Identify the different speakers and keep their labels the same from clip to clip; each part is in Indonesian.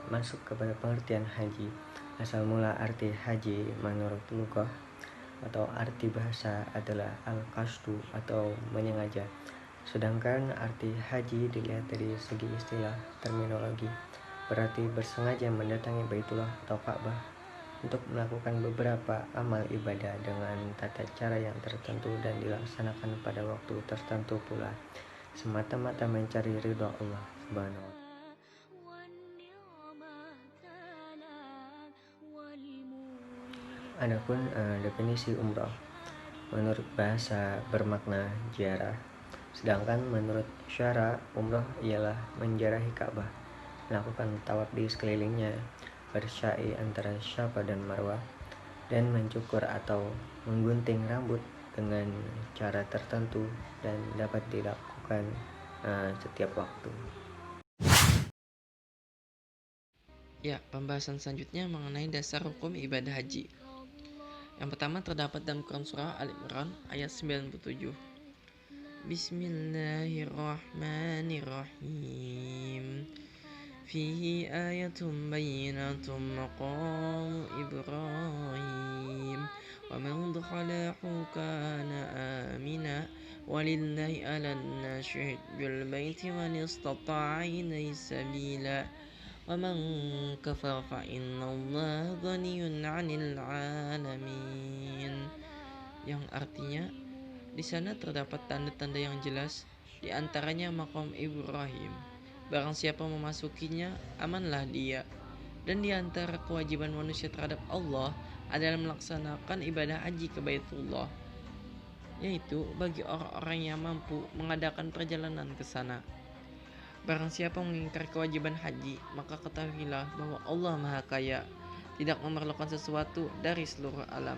Speaker 1: masuk kepada pengertian haji. Asal mula arti haji menurut lughah atau arti bahasa adalah al-qasdu atau menyengaja. Sedangkan arti haji dilihat dari segi istilah terminologi, berarti bersengaja mendatangi Baitullah atau Ka'bah untuk melakukan beberapa amal ibadah dengan tata cara yang tertentu dan dilaksanakan pada waktu tertentu pula, semata-mata mencari ridha Allah Subhanahu wa Ta'ala. Adapun definisi umrah menurut bahasa bermakna ziarah, sedangkan menurut syara umrah ialah menziarahi Ka'bah, melakukan tawaf di sekelilingnya, bersya'i antara Safa dan Marwah, dan mencukur atau menggunting rambut dengan cara tertentu dan dapat dilakukan setiap waktu.
Speaker 2: Ya, pembahasan selanjutnya mengenai dasar hukum ibadah haji. Yang pertama terdapat dalam Quran Surah Al-Imran ayat 97. Bismillahirrahmanirrahim. Fihi ayatun bayyinatun maqamu Ibrahim. Wa man dakhalahu kana amina. Walillahi 'alan nasi hajjul baiti man istata'a ilaihi sabila. وَمَنْ كَفَرَ فَإِنَّ اللَّهَ غَنِيٌّ عَنِ الْعَالَمِينَ. Yang artinya, di sana terdapat tanda-tanda yang jelas, di antaranya makam Ibrahim. Barang siapa memasukinya, amanlah dia. Dan di antara kewajiban manusia terhadap Allah adalah melaksanakan ibadah haji ke Baitullah, yaitu bagi orang-orang yang mampu mengadakan perjalanan ke sana. Barang siapa mengingkari kewajiban haji, maka ketahuilah bahwa Allah Maha Kaya, tidak memerlukan sesuatu dari seluruh alam.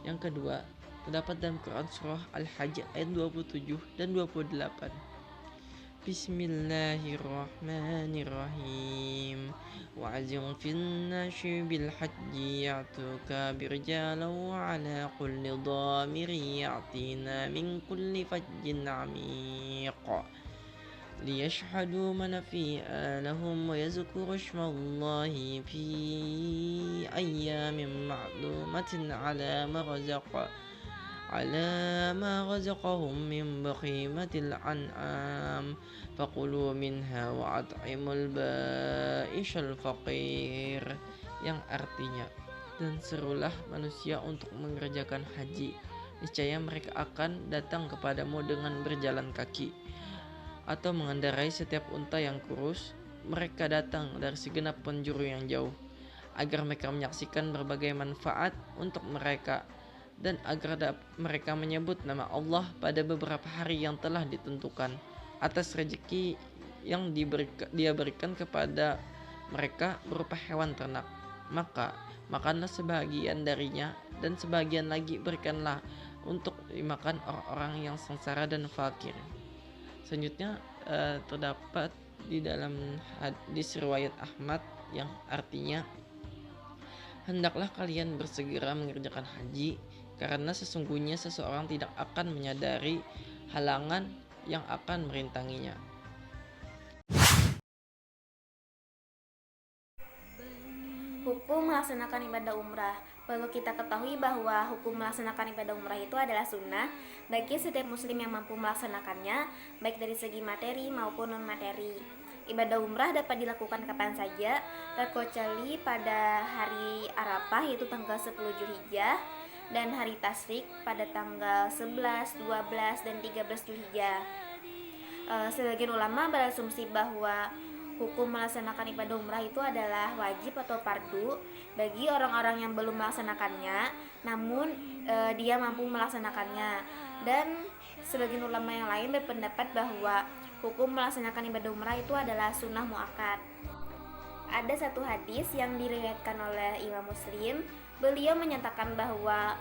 Speaker 2: Yang kedua, terdapat dalam Quran Surah Al-Hajj ayat 27 dan 28. Bismillahirrahmanirrahim. Wa'azim fin nasi bil hajji ya'tuka birjala wa ala kulli dhamiri ya'tina min kulli fajjin 'amiq. ليشهدوا منافع لهم ويذكروا اسم الله في أيام معلومة على ما رزقهم من بهيمة الأنعام فكلوا منها وأطعموا البائس الفقير. Yang artinya, dan serulah manusia untuk mengerjakan haji, niscaya mereka akan datang kepadamu dengan berjalan kaki atau mengendarai setiap unta yang kurus. Mereka datang dari segenap penjuru yang jauh, agar mereka menyaksikan berbagai manfaat untuk mereka, dan agar mereka menyebut nama Allah pada beberapa hari yang telah ditentukan atas rezeki yang dia berikan kepada mereka berupa hewan ternak. Maka makanlah sebagian darinya, dan sebagian lagi berikanlah untuk dimakan orang-orang yang sengsara dan fakir. Selanjutnya terdapat di dalam hadis riwayat Ahmad yang artinya, hendaklah kalian bersegera mengerjakan haji, karena sesungguhnya seseorang tidak akan menyadari halangan yang akan merintanginya.
Speaker 3: Hukum melaksanakan ibadah umrah. Perlu kita ketahui bahwa hukum melaksanakan ibadah umrah itu adalah sunnah bagi setiap muslim yang mampu melaksanakannya, baik dari segi materi maupun non-materi. Ibadah umrah dapat dilakukan kapan saja, terkecuali pada hari Arafah yaitu tanggal 10 Zulhijjah, dan hari Tasyrik pada tanggal 11, 12, dan 13 Zulhijjah. Sebagian ulama berasumsi bahwa hukum melaksanakan ibadah umrah itu adalah wajib atau fardu bagi orang-orang yang belum melaksanakannya, namun dia mampu melaksanakannya. Dan sebagian ulama yang lain berpendapat bahwa hukum melaksanakan ibadah umrah itu adalah sunnah muakkad. Ada satu hadis yang diriwayatkan oleh Imam Muslim. Beliau menyatakan bahwa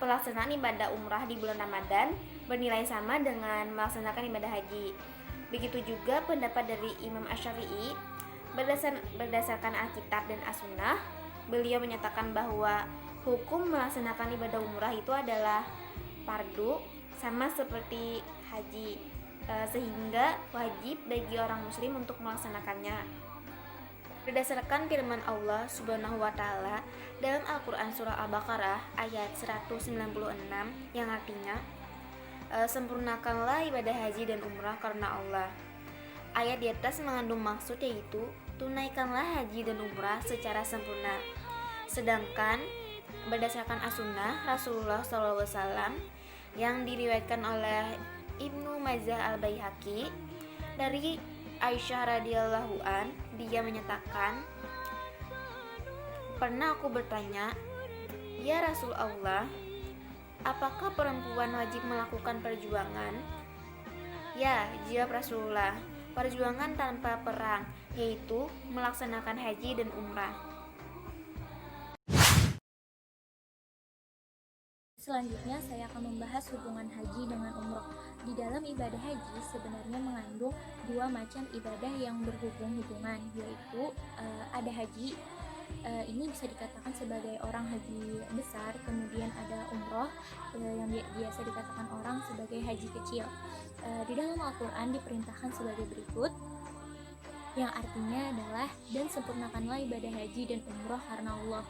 Speaker 3: pelaksanaan ibadah umrah di bulan Ramadan bernilai sama dengan melaksanakan ibadah haji. Begitu juga pendapat dari Imam Asy-Syafi'i. Berdasarkan Alkitab dan As-Sunnah, beliau menyatakan bahwa hukum melaksanakan ibadah umrah itu adalah fardu, sama seperti haji, sehingga wajib bagi orang muslim untuk melaksanakannya. Berdasarkan firman Allah Subhanahu wa taala dalam Al-Qur'an surah Al-Baqarah ayat 196 yang artinya sempurnakanlah ibadah haji dan umrah karena Allah. Ayat di atas mengandung maksud yaitu tunaikanlah haji dan umrah secara sempurna. Sedangkan berdasarkan as-sunnah Rasulullah SAW yang diriwayatkan oleh Ibnu Majah Al-Baihaqi dari Aisyah radhiyallahu an, dia menyatakan, pernah aku bertanya, "Ya Rasulullah, apakah perempuan wajib melakukan perjuangan?" "Ya," jawab Rasulullah, "perjuangan tanpa perang, yaitu melaksanakan haji dan umrah."
Speaker 4: Selanjutnya saya akan membahas hubungan haji dengan umroh. Di dalam ibadah haji sebenarnya mengandung dua macam ibadah yang berhubungan, yaitu ada haji, ini bisa dikatakan sebagai orang haji besar, kemudian ada umroh yang biasa dikatakan orang sebagai haji kecil. Di dalam Al-Quran diperintahkan sebagai berikut, yang artinya adalah dan sempurnakanlah ibadah haji dan umroh karena Allah.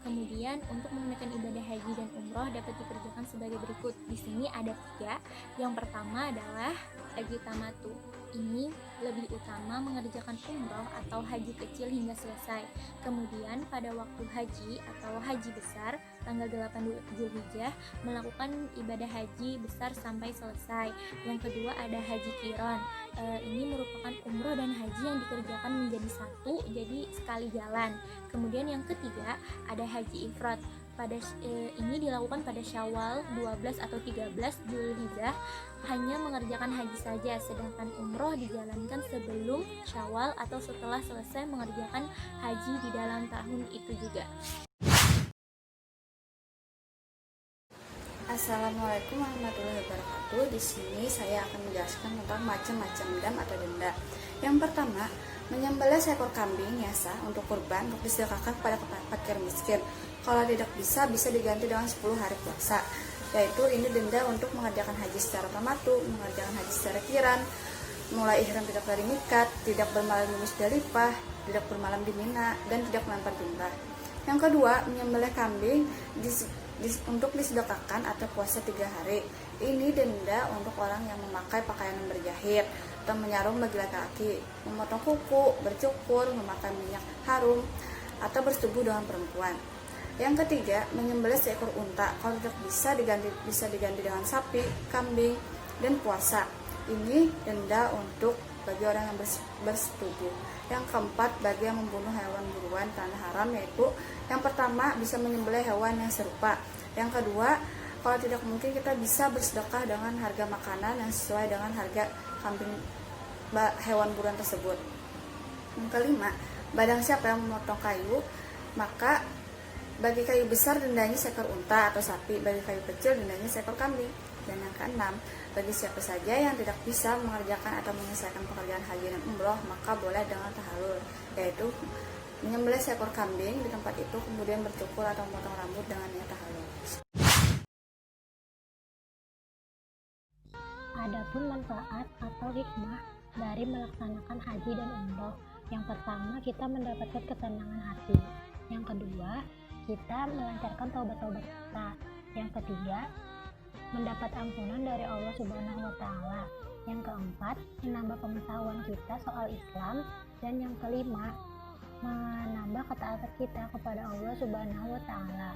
Speaker 4: Kemudian untuk menunaikan ibadah haji dan umroh dapat dikerjakan sebagai berikut. Di sini ada 3. Yang pertama adalah haji tamatu. Ini lebih utama mengerjakan umroh atau haji kecil hingga selesai. Kemudian pada waktu haji atau haji besar tanggal 8 Zulhijjah melakukan ibadah haji besar sampai selesai. Yang kedua ada haji qiran. Ini merupakan umroh dan haji yang dikerjakan menjadi satu, jadi sekali jalan. Kemudian yang ketiga ada haji ifrad. Ini dilakukan pada Syawal 12 atau 13 Zulhijjah, hanya mengerjakan haji saja, sedangkan umroh dijalankan sebelum Syawal atau setelah selesai mengerjakan haji di dalam tahun itu juga.
Speaker 5: Assalamualaikum warahmatullahi wabarakatuh. Di sini saya akan menjelaskan tentang macam-macam dam atau denda. Yang pertama, menyembelih seekor kambing biasa untuk kurban untuk disedekahkan kepada fakir miskin. Kalau tidak bisa diganti dengan 10 hari puasa. Yaitu ini denda untuk mengerjakan haji secara tamatu, mengerjakan haji secara qiran, mulai ihram tidak dari mikat, tidak bermalam di Musdalifah, tidak bermalam di Mina, dan tidak melempar jumrah. Yang kedua, menyembelih kambing untuk disedekahkan atau puasa 3 hari. Ini denda untuk orang yang memakai pakaian yang berjahit atau menyarum bagi laki-laki, memotong kuku, bercukur, memakai minyak harum, atau bersetubuh dengan perempuan. Yang ketiga, menyembelih seekor unta. Kalau tidak bisa diganti dengan sapi, kambing, dan puasa. Ini denda untuk bagi orang yang bersetubuh. Yang keempat, bagi yang membunuh hewan buruan tanah haram, yaitu yang pertama bisa menyembelih hewan yang serupa. Yang kedua, kalau tidak mungkin kita bisa bersedekah dengan harga makanan yang sesuai dengan harga kambing hewan buruan tersebut. Yang kelima, barang siapa yang memotong kayu, maka bagi kayu besar dendanya seekor unta atau sapi, bagi kayu kecil dendanya seekor kambing. Dan yang keenam, bagi siapa saja yang tidak bisa mengerjakan atau menyelesaikan pekerjaan haji dan umroh, maka boleh dengan tahallul, yaitu menyembelih seekor kambing di tempat itu, kemudian bercukur atau memotong rambut dengan niat tahallul.
Speaker 6: Adapun manfaat atau hikmah dari melaksanakan haji dan umroh, yang pertama kita mendapatkan ketenangan hati, yang kedua kita melancarkan taubat-taubat kita, yang ketiga mendapat ampunan dari Allah Subhanahu wa taala, yang keempat menambah pengetahuan kita soal Islam, dan yang kelima menambah ketaatan kita kepada Allah Subhanahu wa taala.